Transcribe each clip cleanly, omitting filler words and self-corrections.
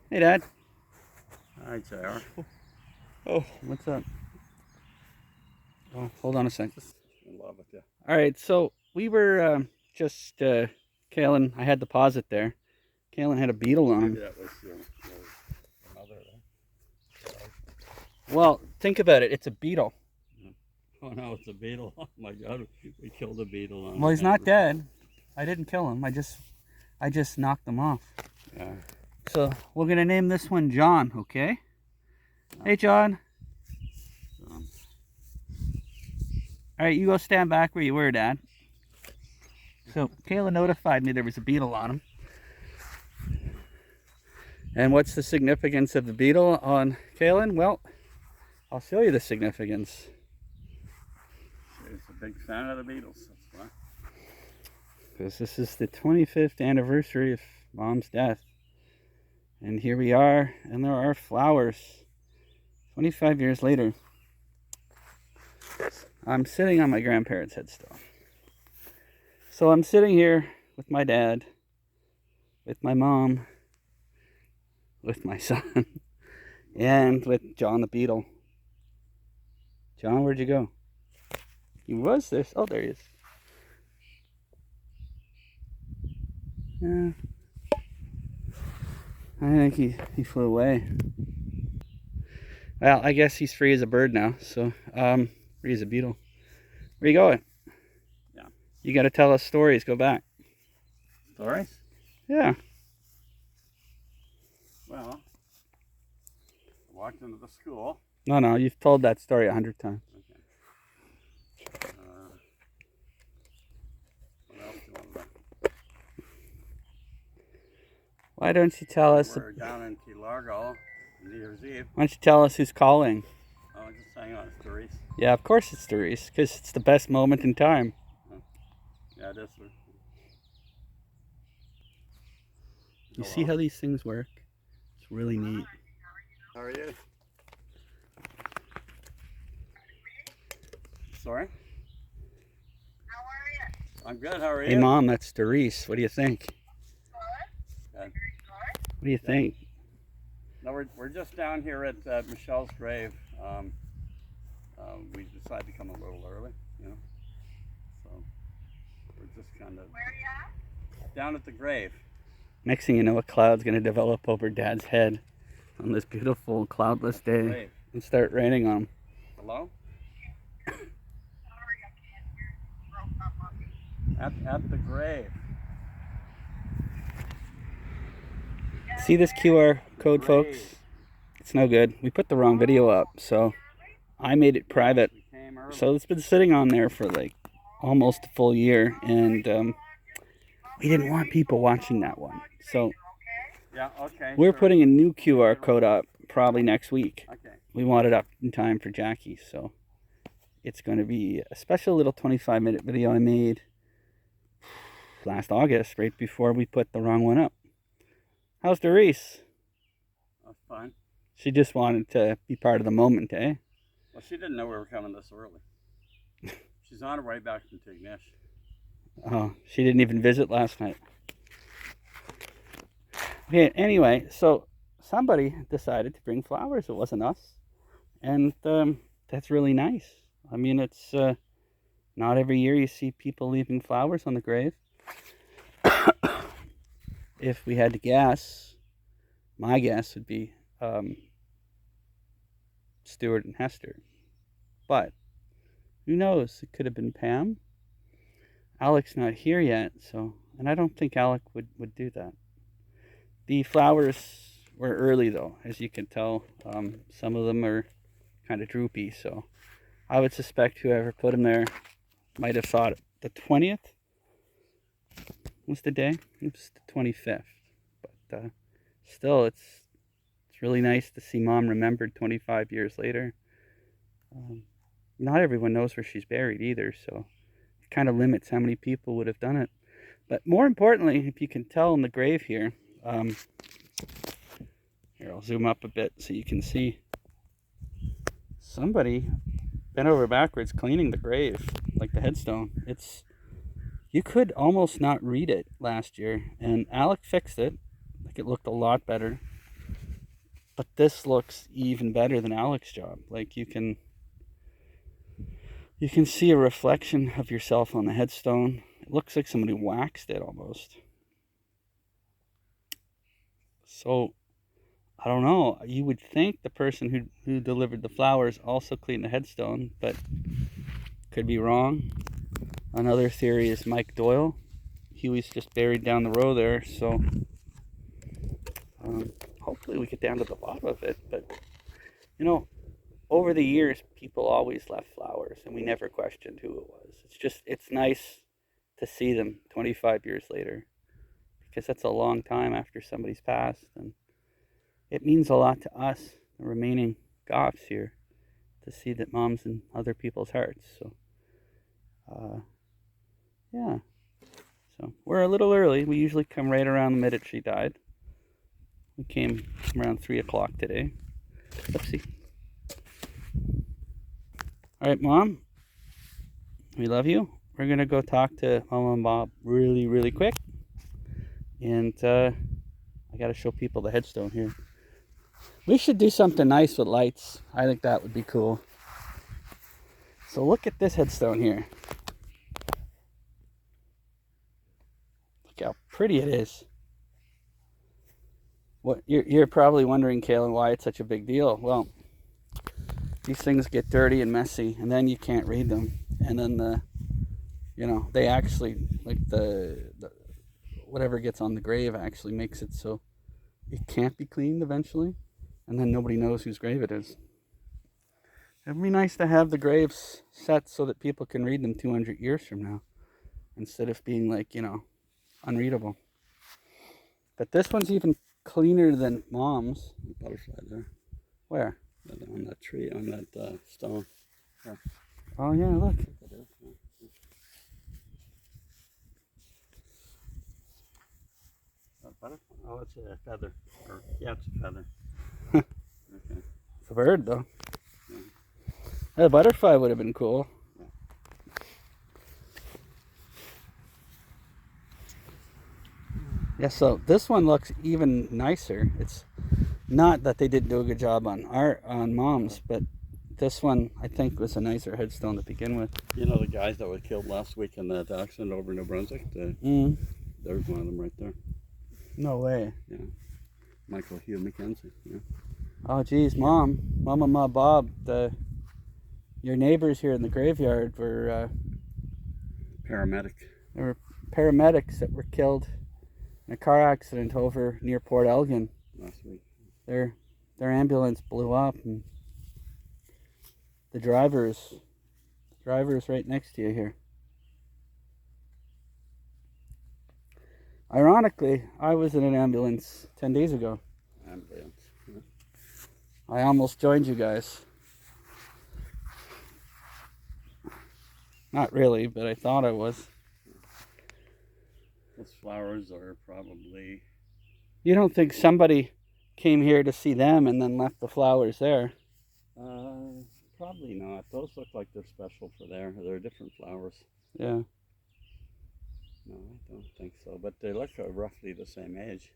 Hey, Dad. Hi, JR. Oh, what's up? Oh, hold on a sec. Just in love with you. All right, so we were just Kalen. I had the deposit there. Kalen had a beetle on Maybe him. that was your mother. Well, think about it. It's a beetle. Oh no, it's a beetle. Oh my God, we killed a beetle on Well, our he's not anniversary. dead. I didn't kill him. I just knocked him off. Yeah. So we're gonna name this one John. Okay. Hey, John. Um, All right, you go stand back where you were, Dad. So Kayla notified me there was a beetle on him. And what's the significance of the beetle on Kalen? Well, I'll show you the significance. she's a big fan of the Beatles. That's why. Because this is the 25th anniversary of Mom's death. And here we are, and there are flowers. 25 years later. I'm sitting on my grandparents' headstone. So I'm sitting here with my dad, with my mom, with my son, and with John the Beetle. John, where'd you go? He was there. Oh, there he is. Yeah. I think he flew away. Well, I guess he's free as a bird now. So, free as a beetle. Where you going? Yeah. You got to tell us stories. Go back. Stories? Yeah. Well, I walked into the school. No, you've told that story 100 times. Okay. What else do you want to know? Why don't you tell us? We're down in Key Largo, New Year's Eve. Why don't you tell us who's calling? Oh, just hang on, it's Doris. Yeah, of course it's Doris, because it's the best moment in time. Yeah, it is. You see how these things work? It's really neat. How are you? Sorry? How are you? I'm good. How are you? Hey, Mom, that's Doris. What do you think? Good. What do you think? No, we're just down here at Michelle's grave. We decided to come a little early, you know. So we're just kind of Where are you at? down at the grave. Next thing you know, a cloud's going to develop over Dad's head on this beautiful cloudless day Grave. and start raining on him. Hello? Sorry, I can't hear you. You broke up on me. At the grave. See this QR code, folks? Grave. It's no good. We put the wrong video up, so I made it private. We came early. So it's been sitting on there for like almost a full year, and we didn't want people watching that one. So Yeah, okay. we're sure. putting a new QR code up probably next week. Okay. We want it up in time for Jackie, so it's going to be a special little 25-minute video I made last August, right before we put the wrong one up. How's Doris? That's fine. She just wanted to be part of the moment, eh? Well, she didn't know we were coming this early. She's on her way back from Tignish. Oh, she didn't even visit last night. Okay, anyway, so somebody decided to bring flowers. It wasn't us. And that's really nice. I mean, it's not every year you see people leaving flowers on the grave. If we had to guess, my guess would be Stuart and Hester. But who knows? It could have been Pam. Alec's not here yet, so, and I don't think Alec would do that. The flowers were early, though, as you can tell. Some of them are kind of droopy, so I would suspect whoever put them there might have thought the 20th was the day. It was the 25th, but still, it's really nice to see Mom remembered 25 years later. Not everyone knows where she's buried either, so it kind of limits how many people would have done it. But more importantly, if you can tell in the grave here, here I'll zoom up a bit so you can see. Somebody bent over backwards cleaning the grave, like the headstone. You could almost not read it last year, and Alec fixed it. Like, it looked a lot better. But this looks even better than Alex's job. Like you can see a reflection of yourself on the headstone. It looks like somebody waxed it almost. So I don't know. You would think the person who delivered the flowers also cleaned the headstone, but could be wrong. Another theory is Mike Doyle. He was just buried down the row there, so hopefully we get down to the bottom of it. But you know, over the years, people always left flowers, and we never questioned who it was. It's nice to see them 25 years later, because that's a long time after somebody's passed, and it means a lot to us, the remaining Goffs here, to see that Mom's in other people's hearts. So, yeah. So we're a little early. We usually come right around the minute she died. We came around 3 o'clock today. Oopsie. All right, Mom. We love you. We're going to go talk to Mama and Bob really, really quick. And I got to show people the headstone here. We should do something nice with lights. I think that would be cool. So look at this headstone here. Look how pretty it is. What you're probably wondering, Kaylin, why it's such a big deal. Well, these things get dirty and messy, and then you can't read them. And then they actually, like the whatever gets on the grave actually makes it so it can't be cleaned eventually, and then nobody knows whose grave it is. It'd be nice to have the graves set so that people can read them 200 years from now, instead of being like, unreadable. But this one's even cleaner than Mom's. Butterfly there. Where? On that tree, on that stone. Yeah. Oh yeah, look. Butterfly? Oh, it's a feather. Yeah, it's a feather. Okay. It's a bird though. Yeah. A butterfly would have been cool. Yeah, so this one looks even nicer. It's not that they didn't do a good job on Mom's, but this one I think was a nicer headstone to begin with. You know the guys that were killed last week in that accident over in New Brunswick? There's one of them right there. No way. Yeah. Michael Hugh McKenzie. Yeah. Oh geez, Mom and Ma Bob, your neighbors here in the graveyard were Paramedic. there were paramedics that were killed in a car accident over near Port Elgin Last week. Their ambulance blew up, and the driver's right next to you here. Ironically, I was in an ambulance 10 days ago. Ambulance. Yeah. I almost joined you guys. Not really, but I thought I was. Those flowers are probably... You don't think somebody came here to see them and then left the flowers there? Probably not. Those look like they're special for there. They're different flowers. Yeah. No, I don't think so. But they look roughly the same age.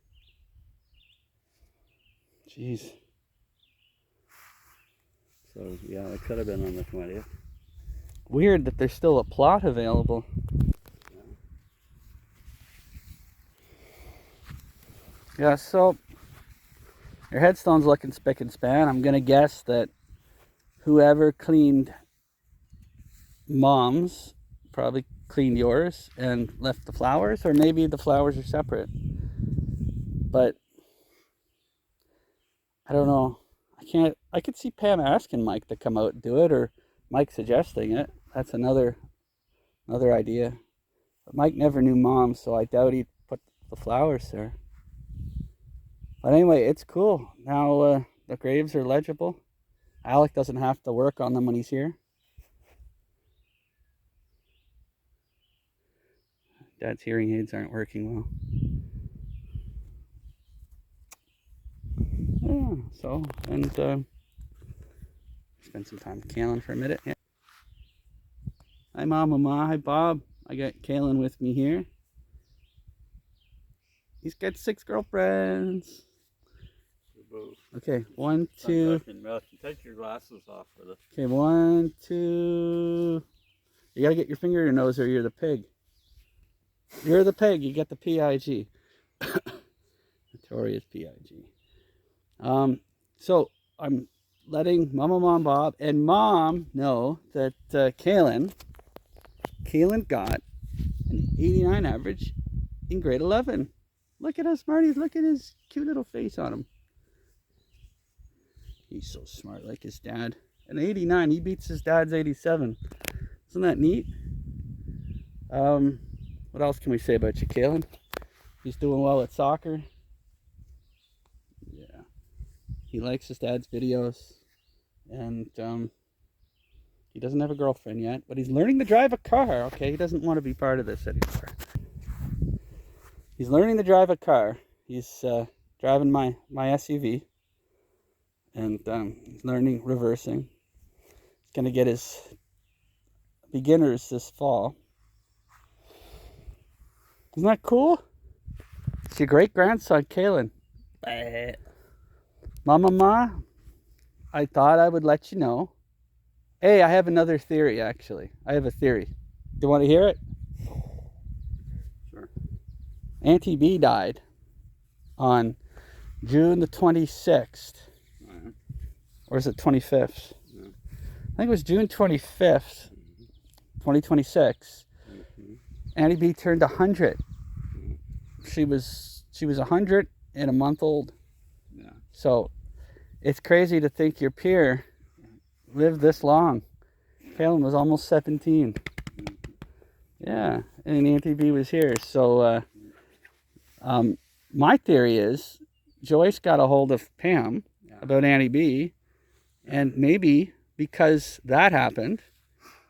Jeez. So, yeah, it could have been on the 20th. Weird that there's still a plot available. Yeah, so your headstone's looking spick and span. I'm going to guess that whoever cleaned Mom's probably cleaned yours and left the flowers, or maybe the flowers are separate. But I don't know. I could see Pam asking Mike to come out and do it, or Mike suggesting it. That's another idea. But Mike never knew Mom, so I doubt he'd put the flowers there. But anyway, it's cool. Now the graves are legible. Alec doesn't have to work on them when he's here. Dad's hearing aids aren't working well. Yeah, so, and spend some time with Kaylin for a minute. Yeah. Hi, Mama. Hi, Bob. I got Kaylin with me here. He's got 6 girlfriends. Boo. Okay, 1, 2. Take your glasses off for this. Okay, 1, 2. You gotta get your finger in your nose or you're the pig. You're the pig, you get the PIG. Notorious PIG. So I'm letting Mom, Bob, and Mom know that Kaylin got an 89 average in grade 11. Look at how smart he is. Look at his cute little face on him. He's so smart, like his dad. An 89, he beats his dad's 87. Isn't that neat? What else can we say about you, Kaylin? He's doing well at soccer. Yeah. He likes his dad's videos. And he doesn't have a girlfriend yet, but he's learning to drive a car. Okay, he doesn't want to be part of this anymore. He's learning to drive a car. He's driving my SUV. And he's learning reversing. He's going to get his beginners this fall. Isn't that cool? It's your great-grandson, Kaylin. Mama, I thought I would let you know. Hey, I have another theory, actually. I have a theory. Do you want to hear it? Sure. Auntie B died on June the 26th. Right. Or is it 25th? Yeah. I think it was June 25th, 2026. Auntie B turned 100. She was 100 and a month old. Yeah. So it's crazy to think your peer lived this long. Kaylin was almost 17. Yeah, and Auntie B was here. So my theory is Joyce got a hold of Pam about Auntie B, and maybe because that happened,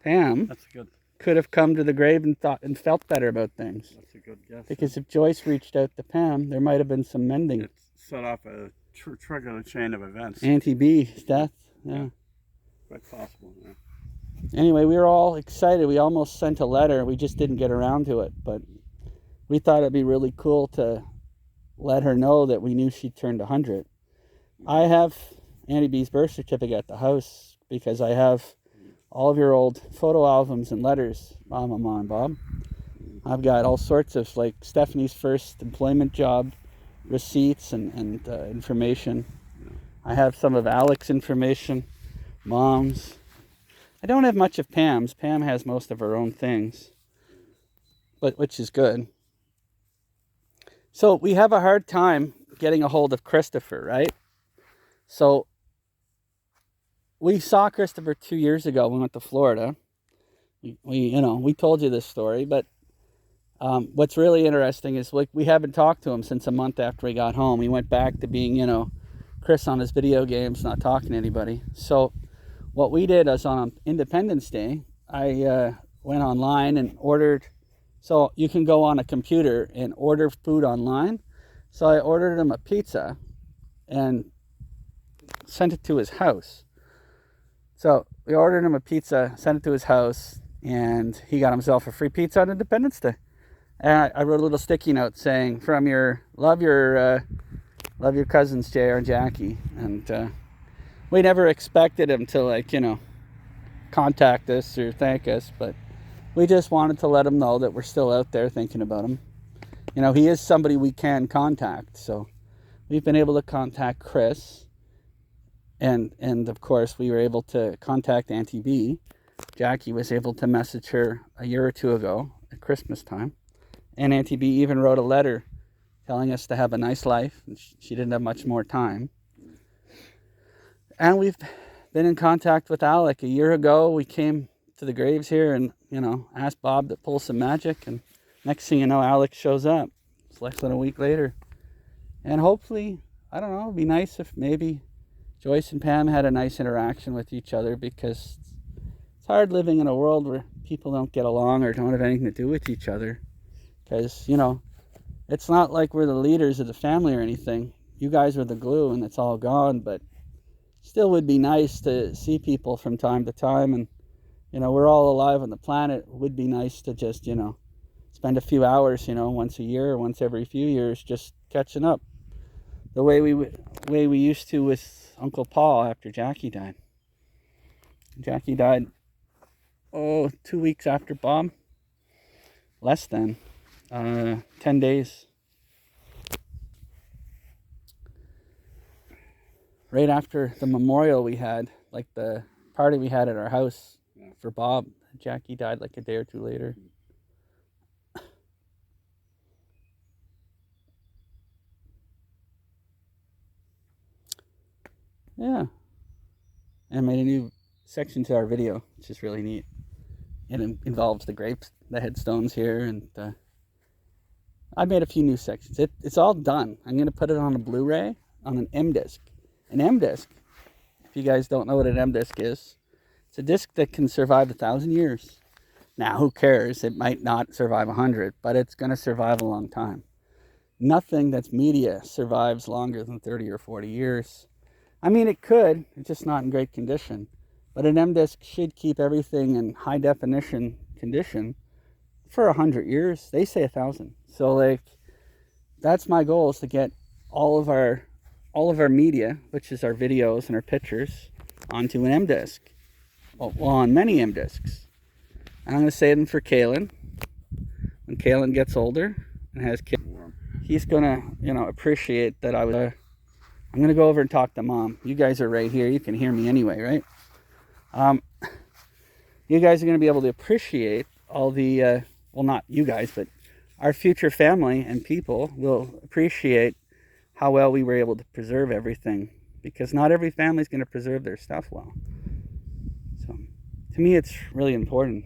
Pam That's good. could have come to the grave and thought and felt better about things. That's a good guess. Because if Joyce reached out to Pam, there might have been some mending. It set off a trigger a chain of events. Auntie B's death, yeah. Quite possible. Yeah. Anyway, we were all excited. We almost sent a letter. We just didn't get around to it. But we thought it'd be really cool to let her know that we knew she turned 100. I have Auntie B's birth certificate at the house because I have all of your old photo albums and letters, Mama, and Bob. I've got all sorts of, like, Stephanie's first employment job receipts and information. I have some of Alex's information, Mom's. I don't have much of Pam's. Pam has most of her own things, but which is good. So we have a hard time getting a hold of Christopher, right? So we saw Christopher 2 years ago. We went to Florida. We told you this story, but what's really interesting is, like, we haven't talked to him since a month after he got home. He went back to being, Chris on his video games, not talking to anybody. So what we did is on Independence Day, I went online and ordered. So you can go on a computer and order food online. So I ordered him a pizza and sent it to his house. So we ordered him a pizza, sent it to his house, and he got himself a free pizza on Independence Day. And I wrote a little sticky note saying, "From your love your cousins JR and Jackie." And we never expected him to contact us or thank us, but we just wanted to let him know that we're still out there thinking about him. He is somebody we can contact. So we've been able to contact Chris. And of course, we were able to contact Auntie B. Jackie was able to message her a year or two ago at Christmas time. And Auntie B even wrote a letter telling us to have a nice life. She didn't have much more time. And we've been in contact with Alec. A year ago, we came to the graves here and, asked Bob to pull some magic. And next thing you know, Alec shows up. It's less than a week later. And hopefully, I don't know, it'd be nice if maybe Joyce and Pam had a nice interaction with each other, because it's hard living in a world where people don't get along or don't have anything to do with each other. Because, it's not like we're the leaders of the family or anything. You guys are the glue and it's all gone, but still would be nice to see people from time to time. And, we're all alive on the planet. It would be nice to just, spend a few hours, once a year or once every few years just catching up. The way we the way we used to with Uncle Paul after Jackie died. Jackie died, 2 weeks after Bob. Less than 10 days. Right after the memorial we had, like the party we had at our house for Bob, Jackie died like a day or two later. Yeah. And I made a new section to our video, which is really neat. It involves the grapes, the headstones here, and I made a few new sections. It's all done. I'm going to put it on a Blu-ray, on an M-disc. An M-disc, if you guys don't know what an M-disc is, it's a disc that can survive 1,000 years. Now, who cares? It might not survive 100, but it's going to survive a long time. Nothing that's media survives longer than 30 or 40 years. I mean, it could. It's just not in great condition. But an M-disc should keep everything in high definition condition for 100 years. They say 1,000. So, like, that's my goal, is to get all of our media, which is our videos and our pictures, onto an M-disc. Well, on many M-discs. And I'm going to save them for Kalen. When Kalen gets older and has kids, he's going to, appreciate that I was... I'm going to go over and talk to Mom. You guys are right here. You can hear me anyway, right? You guys are going to be able to appreciate all the... well, not you guys, but our future family and people will appreciate how well we were able to preserve everything. Because not every family is going to preserve their stuff well. So, to me, it's really important.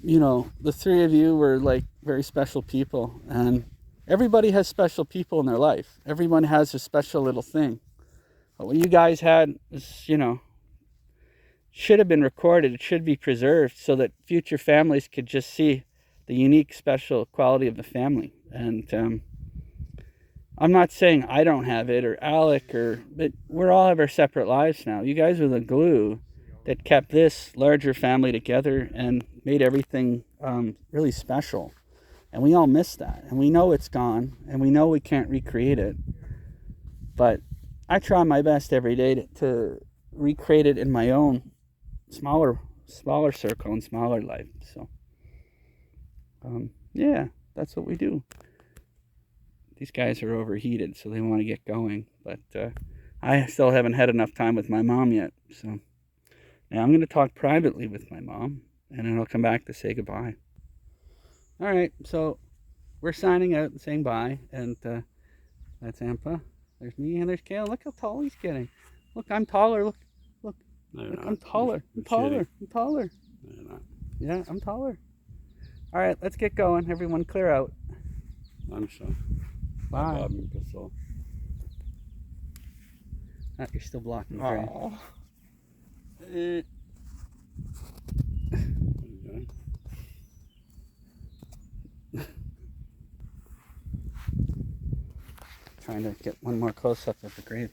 The three of you were like very special people, and everybody has special people in their life. Everyone has a special little thing. But what you guys had is, should have been recorded. It should be preserved so that future families could just see the unique, special quality of the family. And I'm not saying I don't have it, or Alec, but we're all have our separate lives now. You guys were the glue that kept this larger family together and made everything really special. And we all miss that. And we know it's gone. And we know we can't recreate it. But I try my best every day to recreate it in my own smaller circle and smaller life. So, yeah, that's what we do. These guys are overheated, so they want to get going. But I still haven't had enough time with my mom yet. So now I'm going to talk privately with my mom. And then I'll come back to say goodbye. All right, so we're signing out and saying bye, and that's Ampa. There's me, and there's Kale. Look how tall he's getting. Look, I'm taller. Look, No, look, I'm taller. I'm taller. I'm taller. No, you're not. Yeah, I'm taller. All right, let's get going. Everyone clear out. I'm sure. Bye. Bob and Pistol. You're still blocking Gray. Okay. Trying to get one more close-up of the grave.